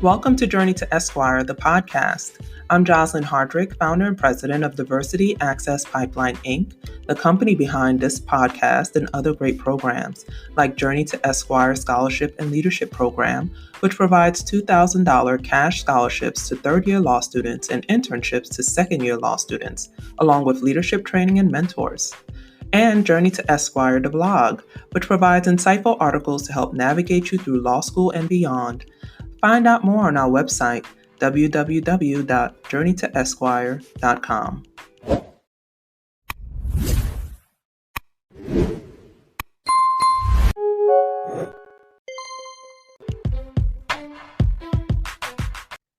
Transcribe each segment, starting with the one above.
Welcome to Journey to Esquire, the podcast. I'm Jocelyn Hardrick, founder and president of Diversity Access Pipeline, Inc., the company behind this podcast and other great programs, like Journey to Esquire Scholarship and Leadership Program, which provides $2,000 cash scholarships to third-year law students and internships to second-year law students, along with leadership training and mentors. And Journey to Esquire, the blog, which provides insightful articles to help navigate you through law school and beyond. Find out more on our website, www.journeytoesquire.com.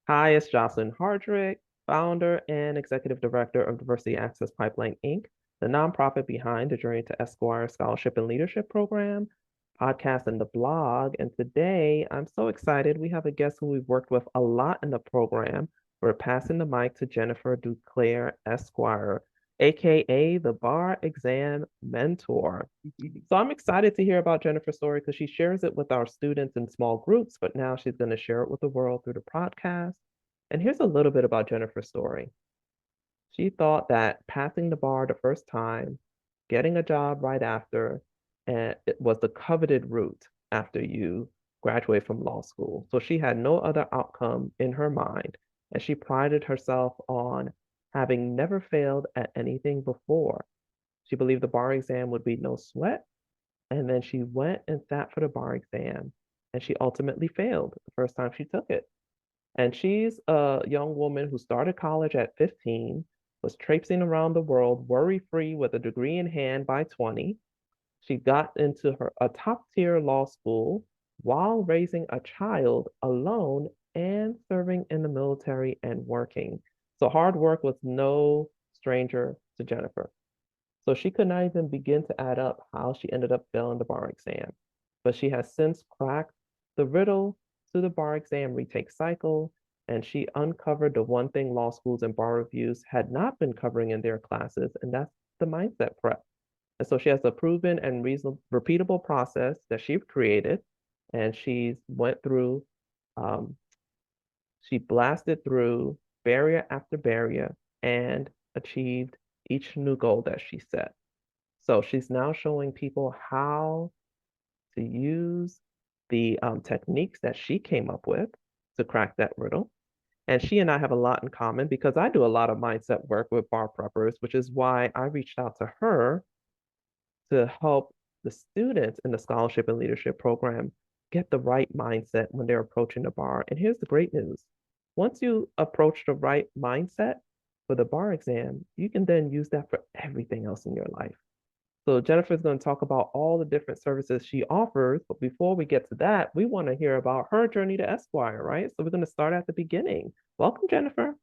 Hi, it's Jocelyn Hardrick, founder and executive director of Diversity Access Pipeline, Inc., the nonprofit behind the Journey to Esquire Scholarship and Leadership Program, podcast, and the blog. And today I'm so excited. We have a guest who we've worked with a lot in the program. We're passing the mic to Jennifer Duclair, Esquire, aka the bar exam mentor. So I'm excited to hear about Jennifer's story because she shares it with our students in small groups, but now she's going to share it with the world through the podcast. And here's a little bit about Jennifer's story. She thought that passing the bar the first time, getting a job right after, and it was the coveted route after you graduate from law school. So she had no other outcome in her mind, and she prided herself on having never failed at anything before. She believed the bar exam would be no sweat, and then she went and sat for the bar exam, and she ultimately failed the first time she took it. And she's a young woman who started college at 15, was traipsing around the world worry-free with a degree in hand by 20. She got into a top-tier law school while raising a child alone and serving in the military and working. So hard work was no stranger to Jennifer. So she could not even begin to add up how she ended up failing the bar exam. But she has since cracked the riddle to the bar exam retake cycle, and she uncovered the one thing law schools and bar reviews had not been covering in their classes, and that's the mindset prep. And so she has a proven and reasonable, repeatable process that she's created, and she's went through, she blasted through barrier after barrier and achieved each new goal that she set. So she's now showing people how to use the techniques that she came up with to crack that riddle. And she and I have a lot in common because I do a lot of mindset work with bar preppers, which is why I reached out to her to help the students in the scholarship and leadership program get the right mindset when they're approaching the bar. And here's the great news. Once you approach the right mindset for the bar exam, you can then use that for everything else in your life. So Jennifer's going to talk about all the different services she offers. But before we get to that, we want to hear about her journey to Esquire, right? So we're going to start at the beginning. Welcome, Jennifer.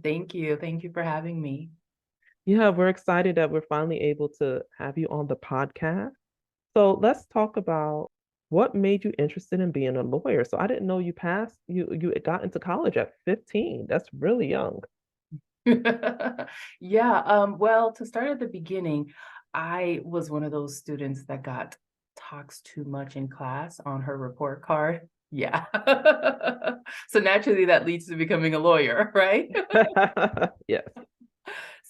Thank you. Thank you for having me. Yeah, we're excited that we're finally able to have you on the podcast. So let's talk about what made you interested in being a lawyer. So I didn't know you got into college at 15. That's really young. Yeah, well, to start at the beginning, I was one of those students that talks too much in class on her report card. Yeah. So naturally that leads to becoming a lawyer, right? Yes.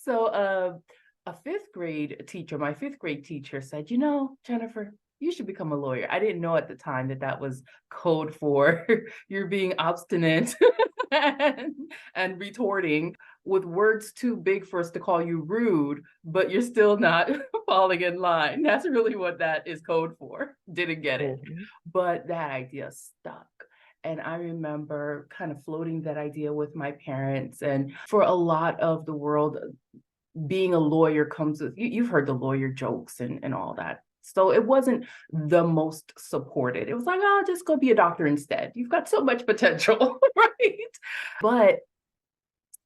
So my fifth grade teacher said, Jennifer, you should become a lawyer. I didn't know at the time that was code for you're being obstinate and retorting with words too big for us to call you rude, but you're still not falling in line. That's really what that is code for. Didn't get it. Mm-hmm. But that idea stuck. And I remember kind of floating that idea with my parents. And for a lot of the world, being a lawyer comes with, you've heard the lawyer jokes and all that. So it wasn't the most supported. It was like, oh, just go be a doctor instead. You've got so much potential, right? But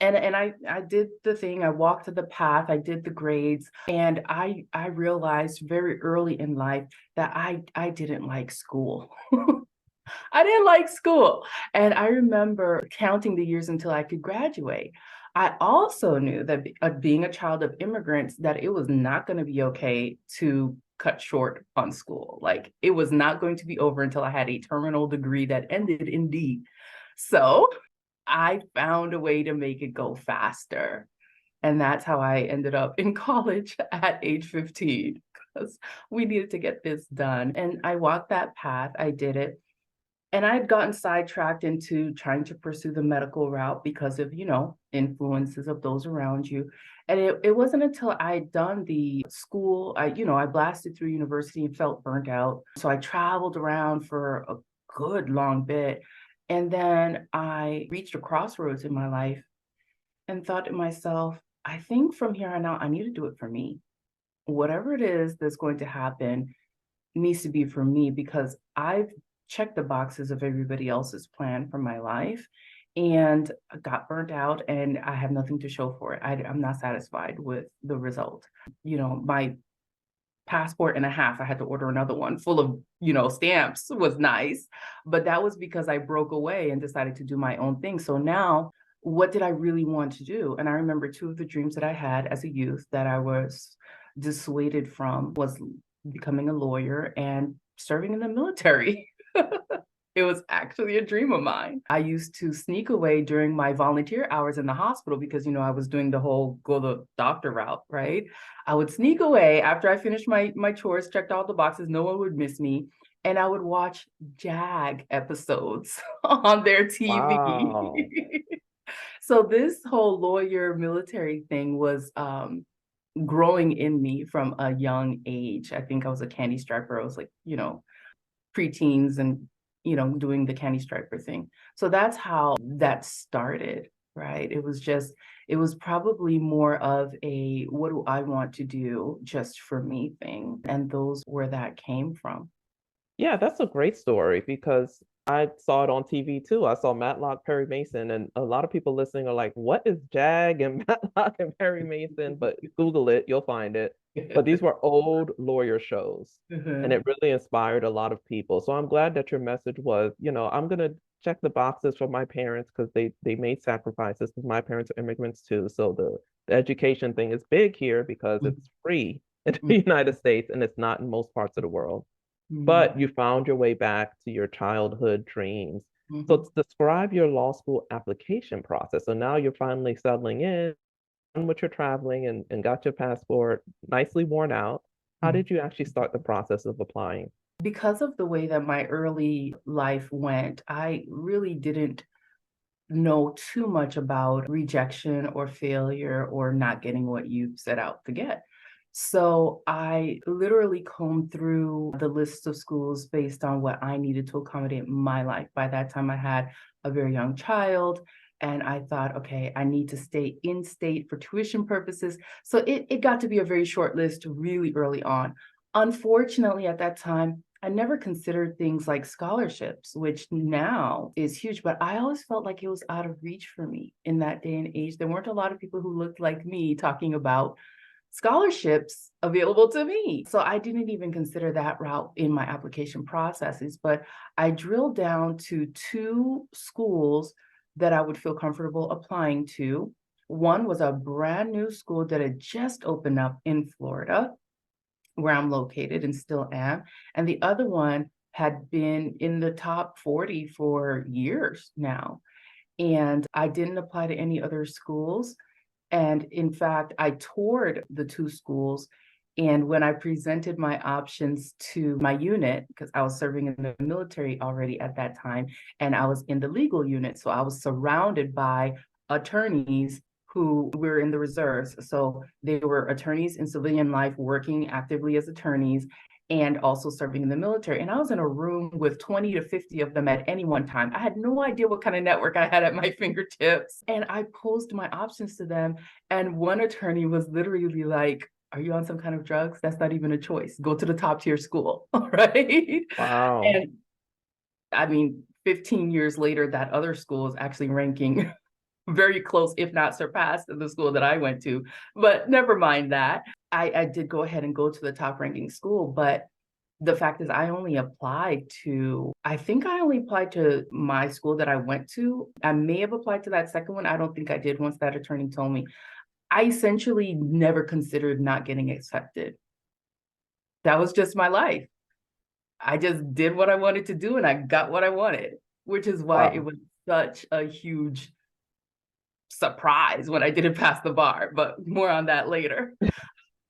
and I did the thing. I walked the path. I did the grades, and I realized very early in life that I didn't like school. I didn't like school. And I remember counting the years until I could graduate. I also knew that being a child of immigrants, that it was not going to be okay to cut short on school. Like, it was not going to be over until I had a terminal degree that ended in D. So I found a way to make it go faster. And that's how I ended up in college at age 15 because we needed to get this done. And I walked that path, I did it. And I had gotten sidetracked into trying to pursue the medical route because of, influences of those around you. And it wasn't until I had done the school, I blasted through university and felt burnt out. So I traveled around for a good long bit. And then I reached a crossroads in my life and thought to myself, I think from here on out, I need to do it for me. Whatever it is that's going to happen needs to be for me because I've checked the boxes of everybody else's plan for my life and got burnt out and I have nothing to show for it. I'm not satisfied with the result. My passport and a half, I had to order another one full of, stamps was nice, but that was because I broke away and decided to do my own thing. So now, what did I really want to do? And I remember two of the dreams that I had as a youth that I was dissuaded from was becoming a lawyer and serving in the military. It was actually a dream of mine. I used to sneak away during my volunteer hours in the hospital because, I was doing the whole go the doctor route, right? I would sneak away after I finished my chores, checked all the boxes, no one would miss me. And I would watch JAG episodes on their Wow. TV. So this whole lawyer military thing was growing in me from a young age. I think I was a candy striper. I was like, preteens and doing the candy striper thing. So that's how that started, right? It was probably more of a what do I want to do just for me thing, and those where that came from. Yeah, that's a great story because I saw it on TV too. I saw Matlock Perry Mason, and a lot of people listening are like, "What is JAG and Matlock and Perry Mason?" But Google it, you'll find it. But these were old lawyer shows, and Mhm, it really inspired a lot of people. So I'm glad that your message was, I'm gonna check the boxes for my parents because they made sacrifices because my parents are immigrants too. So the education thing is big here because it's free in the United States and it's not in most parts of the world, mhm, but you found your way back to your childhood dreams. So mhm, describe your law school application process. So now you're finally settling in, done with your traveling and got your passport nicely worn out. How mhm. did you actually start the process of applying? Because of the way that my early life went, I really didn't know too much about rejection or failure or not getting what you set out to get. So I literally combed through the list of schools based on what I needed to accommodate my life. By that time, I had a very young child. And I thought, okay, I need to stay in state for tuition purposes. So it got to be a very short list really early on. Unfortunately, at that time, I never considered things like scholarships, which now is huge, but I always felt like it was out of reach for me in that day and age. There weren't a lot of people who looked like me talking about scholarships available to me. So I didn't even consider that route in my application processes, but I drilled down to two schools that I would feel comfortable applying to. One was a brand new school that had just opened up in Florida where I'm located and still am. And the other one had been in the top 40 for years now. And I didn't apply to any other schools. And in fact, I toured the two schools. And when I presented my options to my unit, because I was serving in the military already at that time, and I was in the legal unit, so I was surrounded by attorneys who were in the reserves. So they were attorneys in civilian life working actively as attorneys and also serving in the military. And I was in a room with 20 to 50 of them at any one time. I had no idea what kind of network I had at my fingertips. And I posed my options to them. And one attorney was literally like, are you on some kind of drugs? That's not even a choice. Go to the top tier school, right? Wow. And I mean, 15 years later, that other school is actually ranking very close, if not surpassed, the school that I went to. But never mind that. I did go ahead and go to the top ranking school, but the fact is I think I only applied to my school that I went to. I may have applied to that second one. I don't think I did once that attorney told me. I essentially never considered not getting accepted. That was just my life. I just did what I wanted to do and I got what I wanted, which is why it Wow. was such a huge surprise when I didn't pass the bar, but more on that later.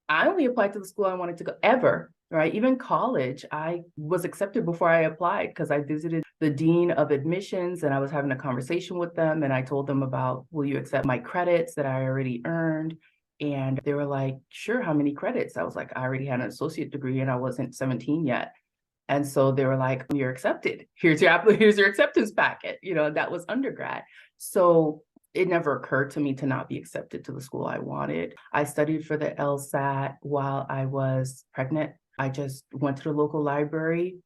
I only applied to the school I wanted to go ever, right? Even college, I was accepted before I applied because I visited the dean of admissions and I was having a conversation with them. And I told them about, will you accept my credits that I already earned? And they were like, sure, how many credits? I was like, I already had an associate degree and I wasn't 17 yet. And so they were like, you're accepted. Here's your acceptance packet. That was undergrad. So it never occurred to me to not be accepted to the school I wanted. I studied for the LSAT while I was pregnant. I just went to the local library,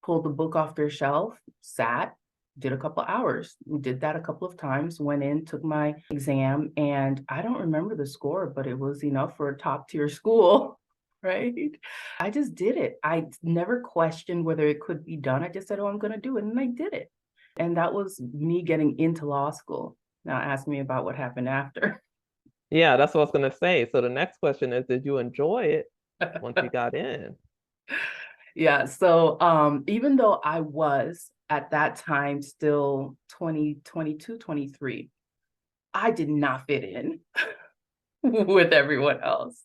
pulled the book off their shelf, sat, did a couple hours, did that a couple of times, went in, took my exam, and I don't remember the score, but it was enough for a top tier school, right? I just did it. I never questioned whether it could be done. I just said, oh, I'm going to do it. And I did it. And that was me getting into law school. Now ask me about what happened after. Yeah, that's what I was gonna say. So the next question is, did you enjoy it once you got in? Yeah. So even though I was at that time still 20, 22, 23, I did not fit in with everyone else.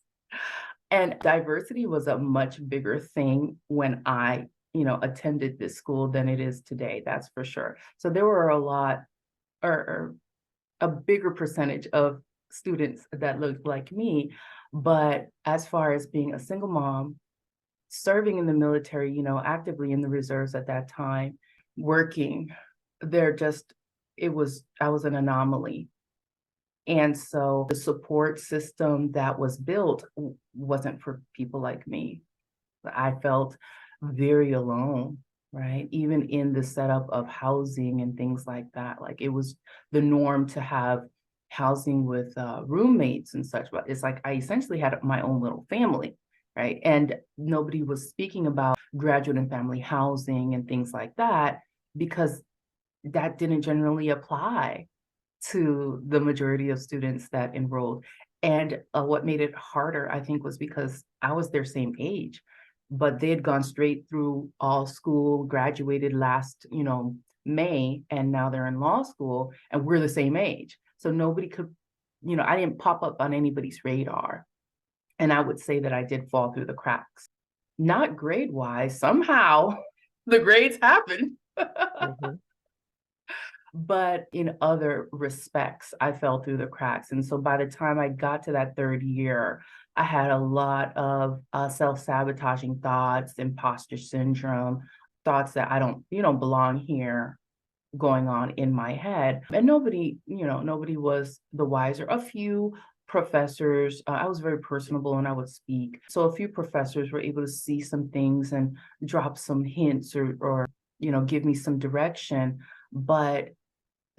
And diversity was a much bigger thing when I, attended this school than it is today. That's for sure. So there were a lot or a bigger percentage of students that looked like me. But as far as being a single mom, serving in the military, actively in the reserves at that time, working, there just, I was an anomaly. And so the support system that was built wasn't for people like me. I felt very alone, right? Even in the setup of housing and things like that. Like it was the norm to have housing with roommates and such, but it's like I essentially had my own little family, right? And nobody was speaking about graduate and family housing and things like that because that didn't generally apply to the majority of students that enrolled. And what made it harder, I think, was because I was their same age, but they had gone straight through all school, graduated last, May, and now they're in law school, and we're the same age. So nobody could, I didn't pop up on anybody's radar. And I would say that I did fall through the cracks. Not grade wise, somehow the grades happened. Hmm. But in other respects, I fell through the cracks. And so by the time I got to that third year, I had a lot of self-sabotaging thoughts, imposter syndrome, thoughts that I don't, belong here going on in my head. And nobody was the wiser. A few professors, I was very personable and I would speak. So a few professors were able to see some things and drop some hints or give me some direction. But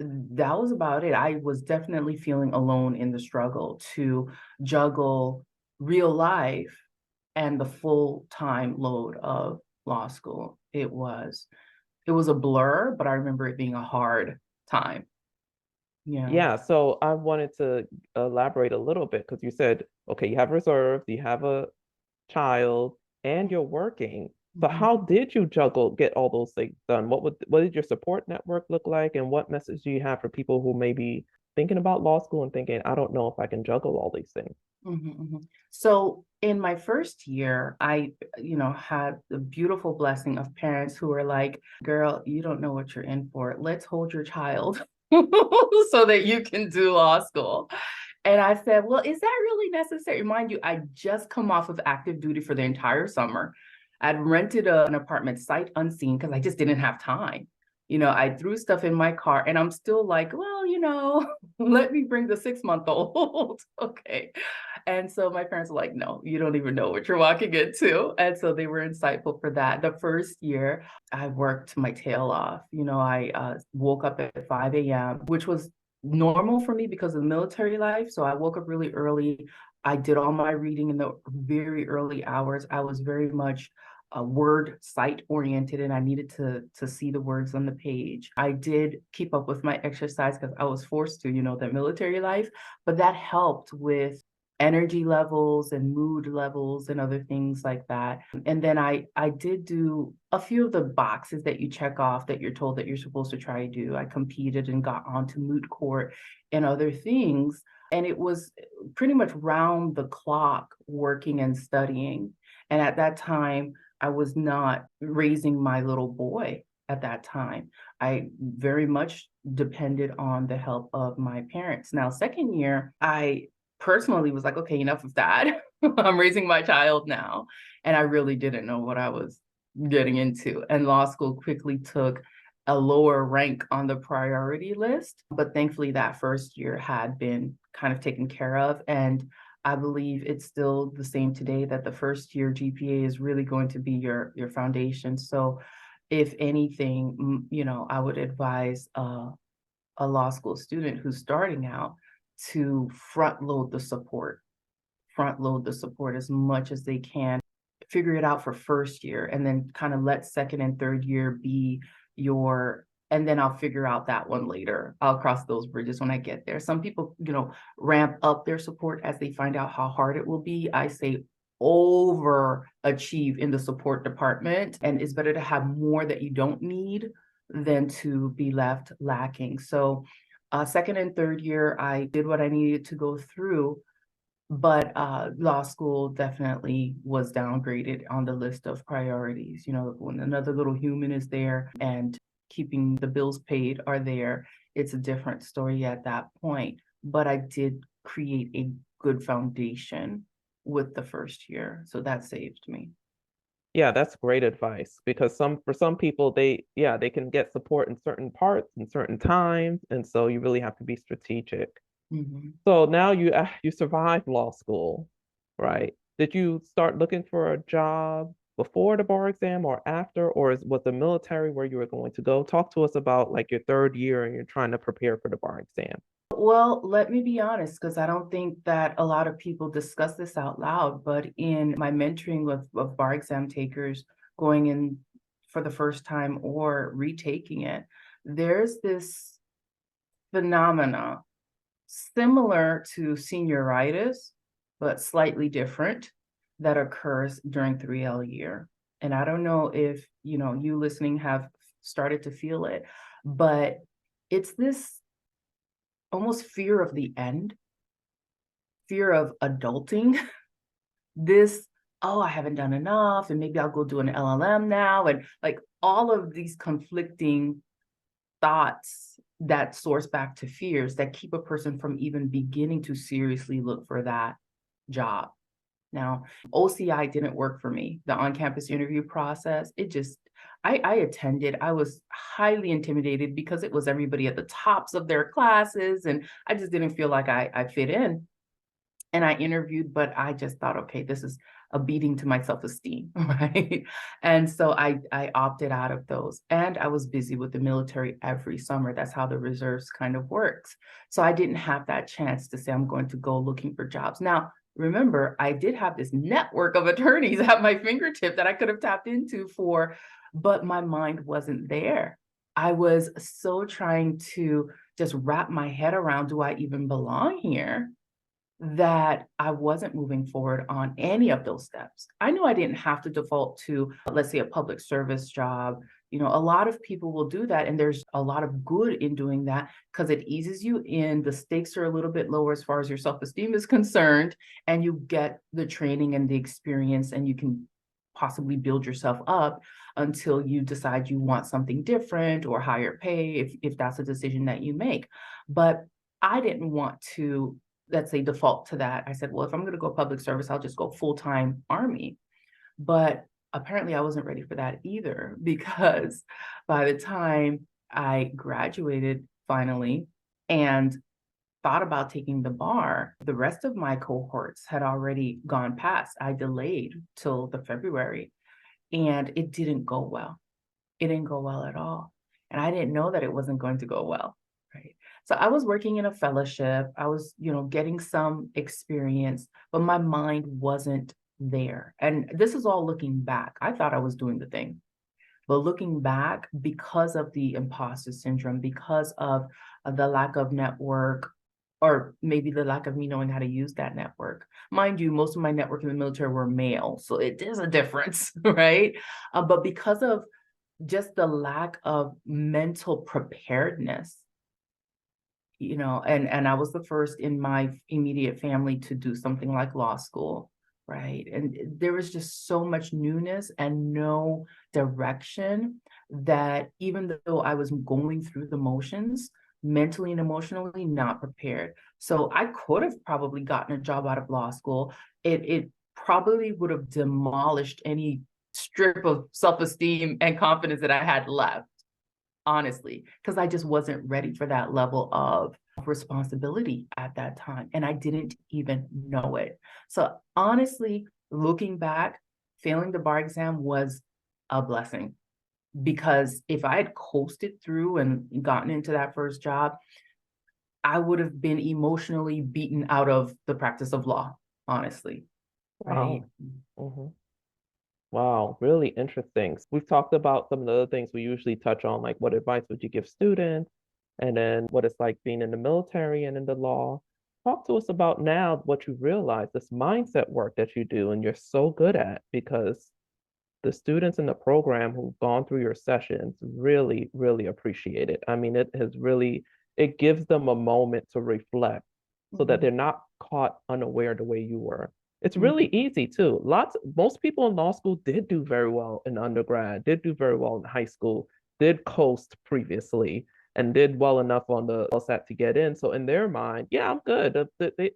that was about it. I was definitely feeling alone in the struggle to juggle real life and the full-time load of law school. It was a blur, but I remember it being a hard time. Yeah. Yeah, so I wanted to elaborate a little bit because you said, okay, you have reserves, you have a child, and you're working. So Mhm. how did you get all those things done? What did your support network look like, and what message do you have for people who may be thinking about law school and thinking, I don't know if I can juggle all these things? Mhm, mhm. So in my first year, I, had the beautiful blessing of parents who were like, girl, you don't know what you're in for. Let's hold your child so that you can do law school. And I said, well, is that really necessary? Mind you, I just come off of active duty for the entire summer. I'd rented an apartment sight unseen because I just didn't have time. I threw stuff in my car and I'm still like, well, let me bring the 6 month old. Okay. And so my parents were like, no, you don't even know what you're walking into. And so they were insightful for that. The first year, I worked my tail off. I woke up at 5 a.m., which was normal for me because of the military life. So I woke up really early. I did all my reading in the very early hours. I was very much word sight oriented and I needed to see the words on the page. I did keep up with my exercise because I was forced to, that military life, but that helped with energy levels and mood levels and other things like that. And then I did do a few of the boxes that you check off that you're told that you're supposed to try to do. I competed and got onto moot court and other things. And it was pretty much round the clock working and studying. And at that time, I was not raising my little boy at that time. I very much depended on the help of my parents. Now, second year, I personally was like, okay, enough of that. I'm raising my child now. And I really didn't know what I was getting into. And law school quickly took a lower rank on the priority list. But thankfully, that first year had been kind of taken care of. And I believe it's still the same today, that the first year GPA is really going to be your foundation. So if anything, I would advise a law school student who's starting out to front load the support as much as they can, figure it out for first year, and then kind of let second and third year be and then I'll figure out that one later. I'll cross those bridges when I get there. Some people, ramp up their support as they find out how hard it will be. I say overachieve in the support department, and it's better to have more that you don't need than to be left lacking. So second and third year, I did what I needed to go through, but law school definitely was downgraded on the list of priorities. When another little human is there and keeping the bills paid are there, it's a different story at that point. But I did create a good foundation with the first year, so that saved me. Yeah, that's great advice because for some people they can get support in certain parts and certain times, and so you really have to be strategic. Mhm. So now you survived law school, right? Did you start looking for a job before the bar exam or after, or was the military where you were going to go? Talk to us about like your third year and you're trying to prepare for the bar exam. Well, let me be honest, because I don't think that a lot of people discuss this out loud, but in my mentoring of bar exam takers going in for the first time or retaking it, there's this phenomena similar to senioritis, but slightly different, that occurs during 3L year. And I don't know if, you listening have started to feel it, but it's this almost fear of the end, fear of adulting, this, oh, I haven't done enough, and maybe I'll go do an LLM now, and like all of these conflicting thoughts that source back to fears that keep a person from even beginning to seriously look for that job. Now, OCI didn't work for me. The on-campus interview process, I attended, I was highly intimidated because it was everybody at the tops of their classes, and I just didn't feel like I fit in. And I interviewed, but I just thought, okay, this is a beating to my self-esteem, right? And so I opted out of those. And I was busy with the military every summer. That's how the reserves kind of works. So I didn't have that chance to say I'm going to go looking for jobs. Now, remember, I did have this network of attorneys at my fingertip that I could have tapped into but my mind wasn't there. I was so trying to just wrap my head around, do I even belong here? That I wasn't moving forward on any of those steps. I knew I didn't have to default to, let's say, a public service job. A lot of people will do that, and there's a lot of good in doing that because it eases you in. The stakes are a little bit lower as far as your self-esteem is concerned, and you get the training and the experience, and you can possibly build yourself up until you decide you want something different or higher pay, if that's a decision that you make. But I didn't want to, let's say, default to that. I said, well, if I'm going to go public service, I'll just go full-time Army. But apparently I wasn't ready for that either, because by the time I graduated finally and thought about taking the bar, the rest of my cohorts had already gone past. I delayed till the February, and it didn't go well. It didn't go well at all. And I didn't know that it wasn't going to go well, right? So I was working in a fellowship. I was, getting some experience, but my mind wasn't there. And this is all looking back. I thought I was doing the thing. But looking back, because of the imposter syndrome, because of the lack of network, or maybe the lack of me knowing how to use that network. Mind you, most of my network in the military were male, so it is a difference, right? But because of just the lack of mental preparedness, and I was the first in my immediate family to do something like law school, right? And there was just so much newness and no direction that even though I was going through the motions, mentally and emotionally not prepared. So I could have probably gotten a job out of law school. It probably would have demolished any strip of self-esteem and confidence that I had left, honestly, because I just wasn't ready for that level of responsibility at that time. And I didn't even know it. So honestly, looking back, failing the bar exam was a blessing, because if I had coasted through and gotten into that first job, I would have been emotionally beaten out of the practice of law, honestly. Right. Wow. Mhm. Wow, really interesting. We've talked about some of the other things we usually touch on, like what advice would you give students, and then what it's like being in the military and in the law. Talk to us about now what you realize, this mindset work that you do and you're so good at, because the students in the program who've gone through your sessions really, really appreciate it. I mean, it gives them a moment to reflect so that Mhm. they're not caught unaware the way you were. It's really Mhm. easy too. Most people in law school did do very well in undergrad, did do very well in high school, did coast previously, and did well enough on the LSAT to get in. So in their mind, yeah, I'm good.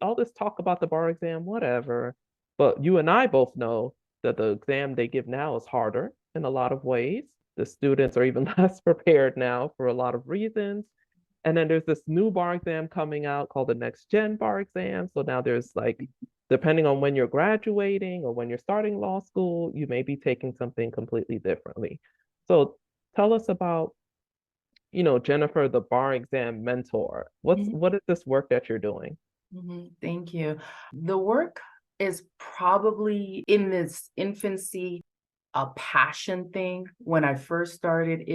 All this talk about the bar exam, whatever. But you and I both know that the exam they give now is harder in a lot of ways. The students are even less prepared now for a lot of reasons. And then there's this new bar exam coming out called the next gen bar exam. So now there's like, depending on when you're graduating or when you're starting law school, you may be taking something completely differently. So tell us about, Jennifer, the bar exam mentor. What is this work that you're doing? Thank you. The work is probably in its infancy a passion thing. When I first started,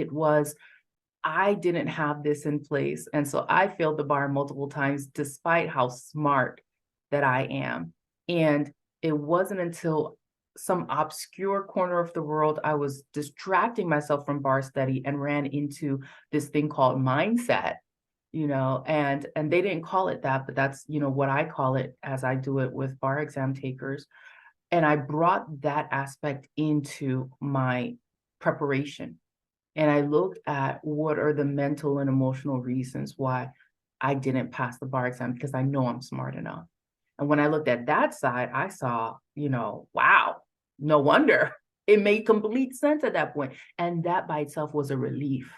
I didn't have this in place. And so I failed the bar multiple times, despite how smart that I am. And it wasn't until some obscure corner of the world, I was distracting myself from bar study and ran into this thing called mindset, and they didn't call it that, but that's, what I call it as I do it with bar exam takers. And I brought that aspect into my preparation. And I looked at what are the mental and emotional reasons why I didn't pass the bar exam, because I know I'm smart enough. And when I looked at that side, I saw, wow, no wonder. It made complete sense at that point. And that by itself was a relief,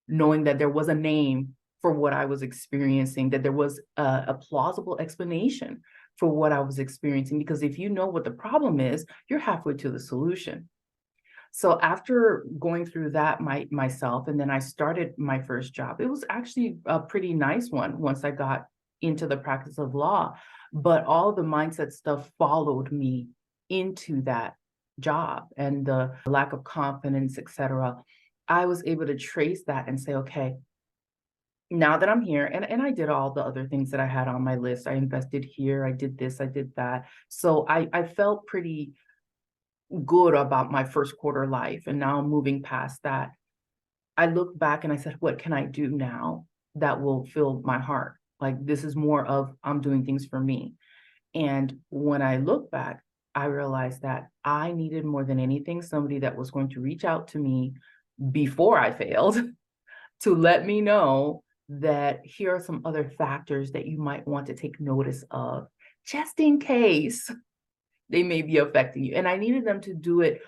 knowing that there was a name for what I was experiencing, that there was a plausible explanation for what I was experiencing. Because if you know what the problem is, you're halfway to the solution. So after going through that myself, and then I started my first job. It was actually a pretty nice one once I got into the practice of law, but all the mindset stuff followed me into that job, and the lack of confidence, etc. I was able to trace that and say, okay, now that I'm here, and I did all the other things that I had on my list. I invested here, I did this, I did that. So I felt pretty good about my first quarter life. And now moving past that, I look back and I said, what can I do now that will fill my heart? Like, this is more of I'm doing things for me. And when I look back, I realized that I needed more than anything somebody that was going to reach out to me before I failed to let me know that here are some other factors that you might want to take notice of, just in case they may be affecting you. And I needed them to do it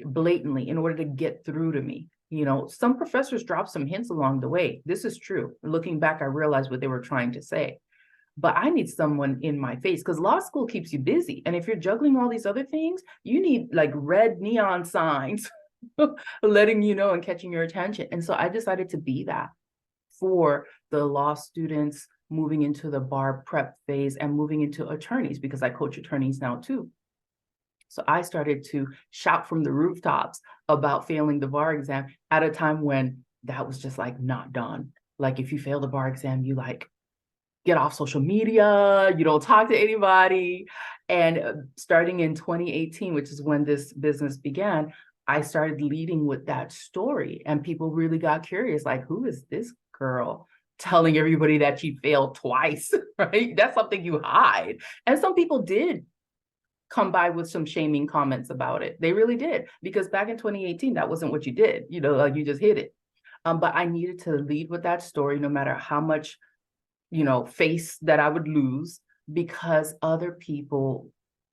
blatantly in order to get through to me. Some professors dropped some hints along the way. This is true. Looking back, I realized what they were trying to say. But I need someone in my face, because law school keeps you busy. And if you're juggling all these other things, you need like red neon signs letting you know and catching your attention. And so I decided to be that for the law students moving into the bar prep phase and moving into attorneys, because I coach attorneys now too. So I started to shout from the rooftops about failing the bar exam at a time when that was just like not done. Like, if you fail the bar exam, you like get off social media, you don't talk to anybody. And starting in 2018, which is when this business began, I started leading with that story. And people really got curious, like, who is this girl telling everybody that she failed twice, right? That's something you hide. And some people did come by with some shaming comments about it. They really did, because back in 2018, that wasn't what you did, like you just hid it. But I needed to lead with that story, no matter how much, face that I would lose, because other people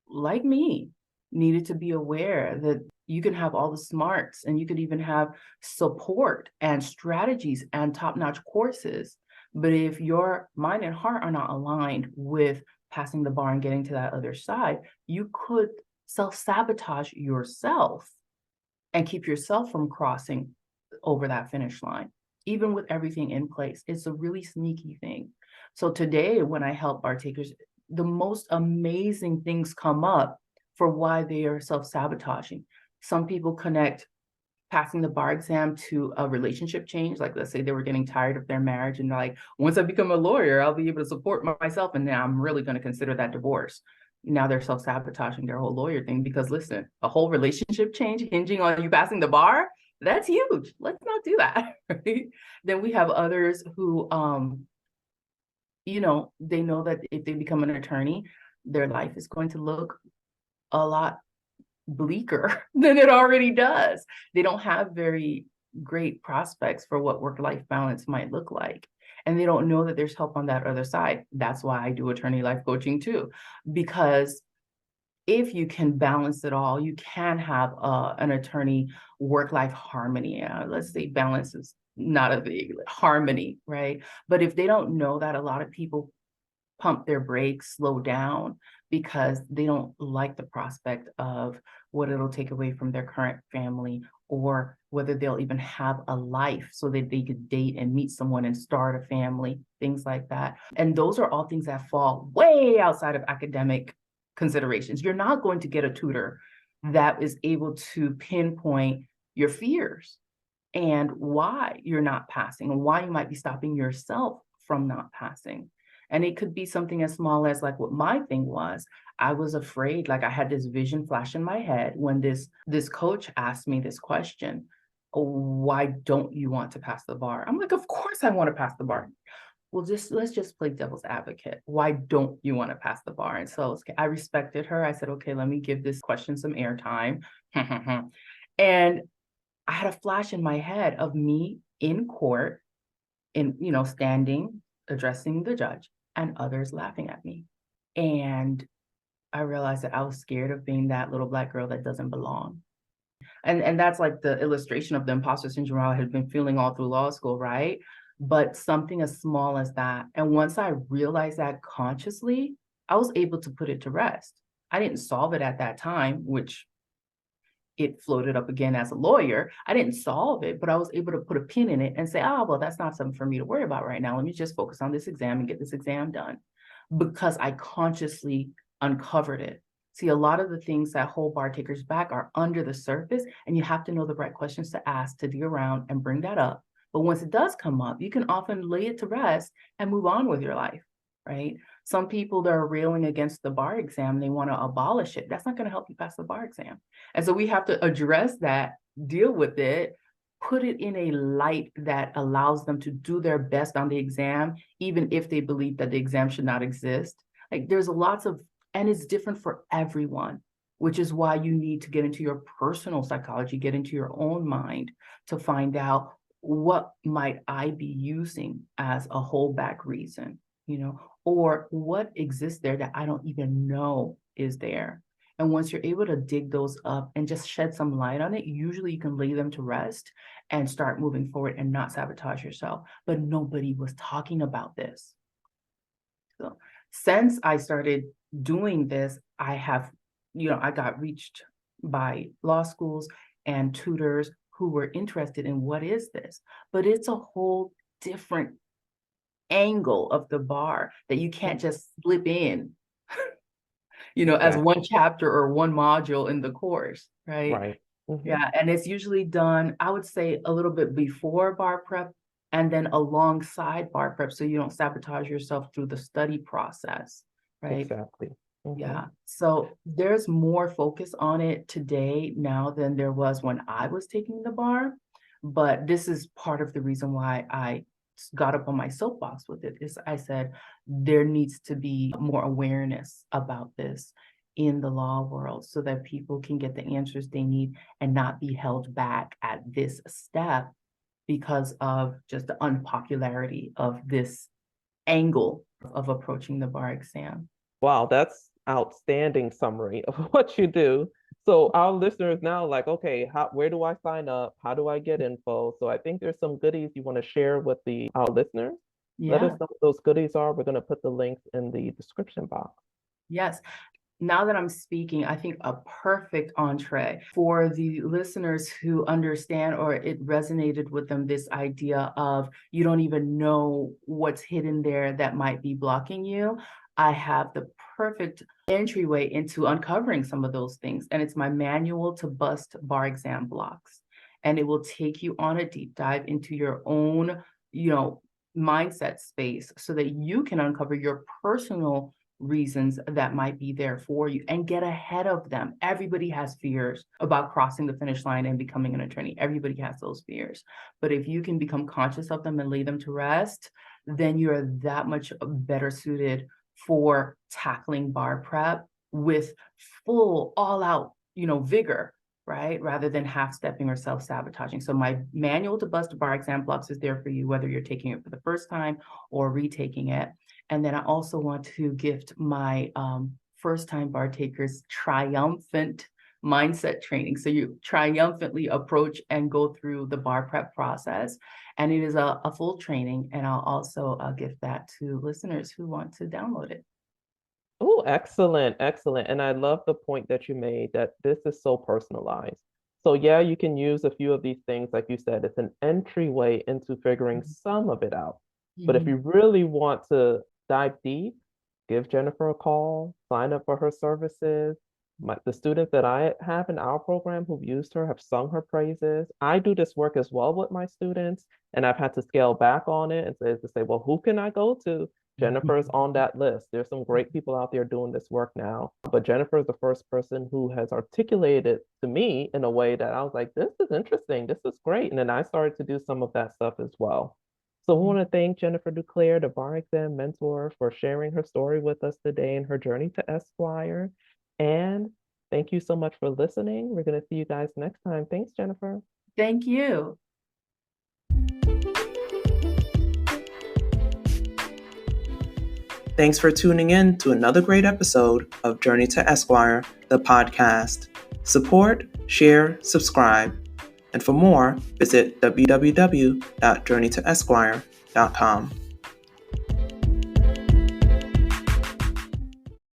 like me needed to be aware that you can have all the smarts and you could even have support and strategies and top-notch courses. But if your mind and heart are not aligned with passing the bar and getting to that other side, you could self-sabotage yourself and keep yourself from crossing over that finish line, even with everything in place. It's a really sneaky thing. So today, when I help bar takers, the most amazing things come up for why they are self-sabotaging. Some people connect passing the bar exam to a relationship change. Like, let's say they were getting tired of their marriage and they're like, once I become a lawyer, I'll be able to support myself, and now I'm really going to consider that divorce. Now they're self-sabotaging their whole lawyer thing, because listen, a whole relationship change hinging on you passing the bar, that's huge. Let's not do that. Right? Then we have others who they know that if they become an attorney, their life is going to look a lot bleaker than it already does. They don't have very great prospects for what work-life balance might look like. And they don't know that there's help on that other side. That's why I do attorney life coaching too, because if you can balance it all, you can have an attorney work-life harmony. Let's say balance is not a big harmony, right? But if they don't know that, a lot of people pump their brakes, slow down, because they don't like the prospect of what it'll take away from their current family, or whether they'll even have a life so that they could date and meet someone and start a family, things like that. And those are all things that fall way outside of academic considerations. You're not going to get a tutor that is able to pinpoint your fears and why you're not passing, and why you might be stopping yourself from not passing. And it could be something as small as, like, what my thing was. I was afraid, like I had this vision flash in my head when this coach asked me this question: why don't you want to pass the bar? I'm like, of course I want to pass the bar. Well, let's just play devil's advocate. Why don't you want to pass the bar? And so I respected her. I said, okay, let me give this question some airtime. And I had a flash in my head of me in court, standing, addressing the judge, and others laughing at me. And I realized that I was scared of being that little Black girl that doesn't belong. And that's like the illustration of the imposter syndrome I had been feeling all through law school, right? But something as small as that. And once I realized that consciously, I was able to put it to rest. I didn't solve it at that time, which it floated up again as a lawyer. I didn't solve it, but I was able to put a pin in it and say, well, that's not something for me to worry about right now. Let me just focus on this exam and get this exam done, because I consciously uncovered it. See, a lot of the things that hold bar takers back are under the surface, and you have to know the right questions to ask, to dig around and bring that up. But once it does come up, you can often lay it to rest and move on with your life, right? Some people that are railing against the bar exam, they want to abolish it. That's not going to help you pass the bar exam. And so we have to address that, deal with it, put it in a light that allows them to do their best on the exam, even if they believe that the exam should not exist. Like, there's lots of, and it's different for everyone, which is why you need to get into your personal psychology, get into your own mind to find out, what might I be using as a holdback reason, or what exists there that I don't even know is there. And once you're able to dig those up and just shed some light on it, usually you can lay them to rest and start moving forward and not sabotage yourself. But nobody was talking about this. So since I started doing this, I have, I got reached by law schools and tutors who were interested in, what is this? But it's a whole different angle of the bar that you can't just slip in, as one chapter or one module in the course, right? Right. Mm-hmm. Yeah, and it's usually done, I would say, a little bit before bar prep and then alongside bar prep, so you don't sabotage yourself through the study process, right? Exactly. Yeah. So there's more focus on it today now than there was when I was taking the bar. But this is part of the reason why I got up on my soapbox with it, is I said there needs to be more awareness about this in the law world so that people can get the answers they need and not be held back at this step because of just the unpopularity of this angle of approaching the bar exam. Wow, that's outstanding summary of what you do. So our listeners now like, okay, where do I sign up? How do I get info? So I think there's some goodies you want to share with our listeners. Let us Yeah. know what those goodies are. We're going to put the links in the description box. Yes. Now that I'm speaking, I think a perfect entree for the listeners who understand or it resonated with them, this idea of you don't even know what's hidden there that might be blocking you. I have the perfect entryway into uncovering some of those things. And it's my manual to bust bar exam blocks. And it will take you on a deep dive into your own, mindset space so that you can uncover your personal reasons that might be there for you and get ahead of them. Everybody has fears about crossing the finish line and becoming an attorney. Everybody has those fears. But if you can become conscious of them and lay them to rest, then you're that much better suited for tackling bar prep with full all out, vigor, right? Rather than half stepping or self sabotaging. So my manual to bust bar exam blocks is there for you, whether you're taking it for the first time or retaking it. And then I also want to gift my first time bar takers triumphant mindset training. So you triumphantly approach and go through the bar prep process. And it is a full training. And I'll also gift that to listeners who want to download it. Oh, excellent, excellent. And I love the point that you made that this is so personalized. So yeah, you can use a few of these things, like you said, it's an entryway into figuring some of it out. But if you really want to dive deep, give Jennifer a call, sign up for her services. The students that I have in our program who've used her have sung her praises. I do this work as well with my students, and I've had to scale back on it and say, well, who can I go to? Jennifer's on that list. There's some great people out there doing this work now. But Jennifer is the first person who has articulated to me in a way that I was like, this is interesting. This is great. And then I started to do some of that stuff as well. So I want to thank Jennifer Duclair, the bar exam mentor, for sharing her story with us today and her journey to Esquire. And thank you so much for listening. We're going to see you guys next time. Thanks, Jennifer. Thank you. Thanks for tuning in to another great episode of Journey to Esquire, the podcast. Support, share, subscribe. And for more, visit www.journeytoesquire.com.